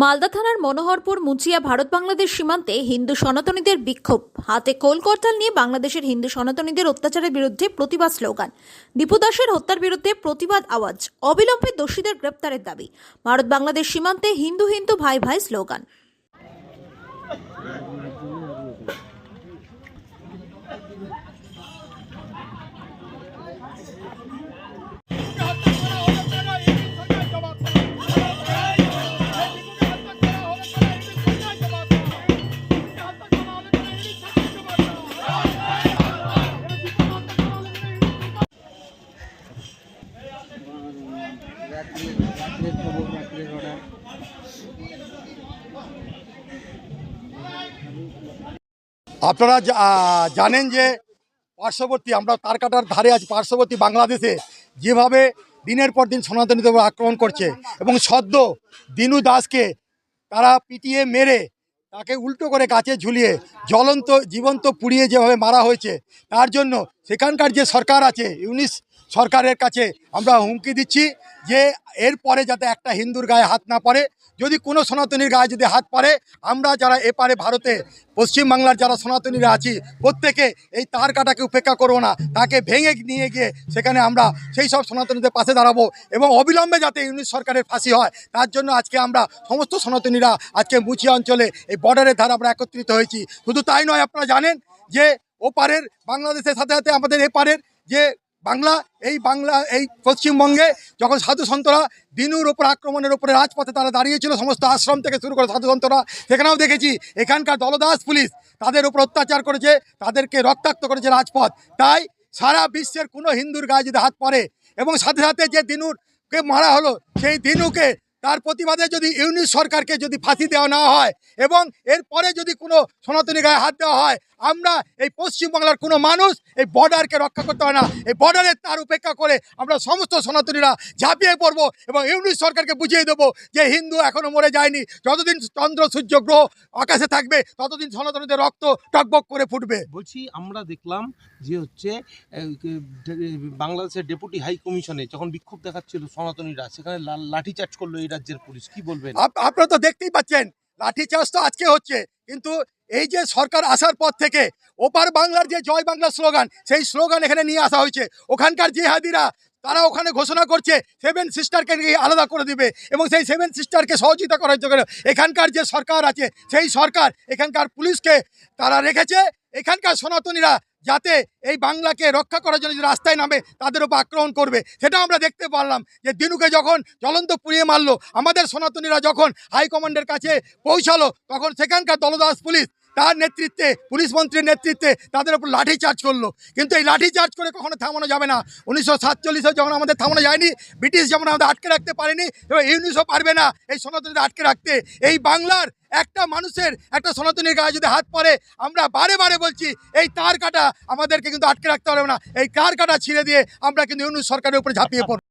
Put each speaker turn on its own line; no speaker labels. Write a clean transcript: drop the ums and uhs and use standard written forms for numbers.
মালদা থানার মনোহরপুর মুচিয়া ভারত বাংলাদেশ সীমান্তে হিন্দু সনাতনীদের বিক্ষোভ, হাতে কোল করতাল নিয়ে বাংলাদেশের হিন্দু সনাতনীদের অত্যাচারের বিরুদ্ধে প্রতিবাদ স্লোগান। দীপু দাসের হত্যার বিরুদ্ধে প্রতিবাদ আওয়াজ, অবিলম্বে দোষীদের গ্রেপ্তারের দাবি। ভারত বাংলাদেশ সীমান্তে হিন্দু হিন্দু ভাই ভাই স্লোগান।
আপনারা জানেন যে পার্শ্ববর্তী আমরা তারকাটার ধারে আছি, পার্শ্ববর্তী বাংলাদেশে যেভাবে দিনের পর দিন সনাতনীদের উপর আক্রমণ করছে এবং সদ্য দিনু দাসকে তারা পিটিয়ে মেরে তাকে উল্টো করে গাছে ঝুলিয়ে জীবন্ত পুড়িয়ে যেভাবে মারা হয়েছে, তার জন্য সেখানকার যে সরকার আছে ইউনিস সরকারের কাছে আমরা হুমকি দিচ্ছি যে এরপরে যাতে একটা হিন্দুর গায়ে হাত না পড়ে। যদি কোনো সনাতনীর গায়ে যদি হাত পড়ে, আমরা যারা এপারে ভারতে পশ্চিমবাংলার যারা সনাতনীরা আছি প্রত্যেকে এই তার কাটাকে উপেক্ষা করবো না, তাকে ভেঙে নিয়ে গিয়ে সেখানে আমরা সেই সব সনাতনীদের পাশে দাঁড়াবো এবং অবিলম্বে যাতে ইউনিট সরকারের ফাঁসি হয় তার জন্য আজকে আমরা সমস্ত সনাতনীরা আজকে মুচিয়া অঞ্চলে এই বর্ডারের ধারে আমরা একত্রিত হয়েছি। শুধু তাই নয়, আপনারা জানেন যে ওপারের বাংলাদেশের সাথে সাথে আমাদের এপারের যে বাংলা এই পশ্চিমবঙ্গে যখন সাধু সন্তরা দিনুর ওপর আক্রমণের ওপরে রাজপথে তারা দাঁড়িয়েছিল, সমস্ত আশ্রম থেকে শুরু করে সাধু সন্তরা, সেখানেও দেখেছি এখানকার দলদাস পুলিশ তাদের উপর অত্যাচার করেছে, তাদেরকে রক্তাক্ত করেছে রাজপথ। তাই সারা বিশ্বের কোনো হিন্দুর গায়ে যদি হাত পড়ে এবং সাথে সাথে যে দিনুকে মারা হলো সেই দিনুকে তার প্রতিবাদে যদি ইউনিট সরকারকে যদি ফাঁসি দেওয়া না হয় এবং এরপরে যদি কোনো সনাতনী গায়ে হাত দেওয়া হয়, আমরা এই পশ্চিমবাংলার কোনো মানুষ এই বর্ডারকে রক্ষা করতে হয় না। এই বর্ডারের তার উপেক্ষা করে আমরা সমস্ত সনাতনীরা ঝাঁপিয়ে পড়বো এবং ইউনিট সরকারকে বুঝিয়ে দেবো যে হিন্দু এখনও মরে যায়নি। যতদিন চন্দ্র সূর্য গ্রহ আকাশে থাকবে ততদিন সনাতনীদের রক্ত টকবক করে ফুটবে।
বলছি, আমরা দেখলাম যে বাংলাদেশের ডেপুটি হাই কমিশনে যখন বিক্ষোভ দেখাচ্ছিল সনাতনীরা, সেখানে লাঠিচার্জ করলো এই রাজ্যের পুলিশ, কি বলবেন?
আপনারা তো দেখতেই পাচ্ছেন লাঠিচার্জ তো আজকে হচ্ছে, কিন্তু এই যে সরকার আসার পর থেকে ওপার বাংলার যে জয় বাংলা স্লোগান, সেই স্লোগান এখানে নিয়ে আসা হয়েছে। ওখানকার জিহাদিরা তারা ওখানে ঘোষণা করছে 7 সিস্টারকে আলাদা করে দিবে এবং সেই 7 সিস্টারকে সহযোগিতা করার জন্য এখানকার যে সরকার আছে সেই সরকার এখানকার পুলিশকে তারা রেখেছে। এখানকার সনাতনীরা যাতে এই বাংলাকে রক্ষা করার জন্য যে রাস্তায় নামে তাদের উপর আক্রমণ করবে, সেটা আমরা দেখতে পারলাম যে দিনুকে যখন জ্বলন্ত পুড়িয়ে মারলো, আমাদের সনাতনীরা যখন হাইকমান্ডের কাছে পৌঁছালো তখন সেখানকার দলদাস পুলিশ তার নেতৃত্বে, পুলিশ মন্ত্রীর নেতৃত্বে তাদের উপর লাঠি চার্জ করলো। কিন্তু এই লাঠি চার্জ করে কখনো থামানো যাবে না। 1947-এ যখন আমাদের থামানো যায়নি, ব্রিটিশ যেমন আমাদের আটকে রাখতে পারেনি, এবার ইউনিসও পারবে না এই সনাতনীদের আটকে রাখতে। এই বাংলার একটা মানুষের, একটা সনাতনীর গায়ে যদি হাত পড়ে, আমরা বারে বারে বলছি এই তার কাটা আমাদেরকে কিন্তু আটকে রাখতে পারবে না। এই তার কাটা ছিঁড়ে দিয়ে আমরা কিন্তু ইউনিস সরকারের উপরে ঝাঁপিয়ে পড়ব।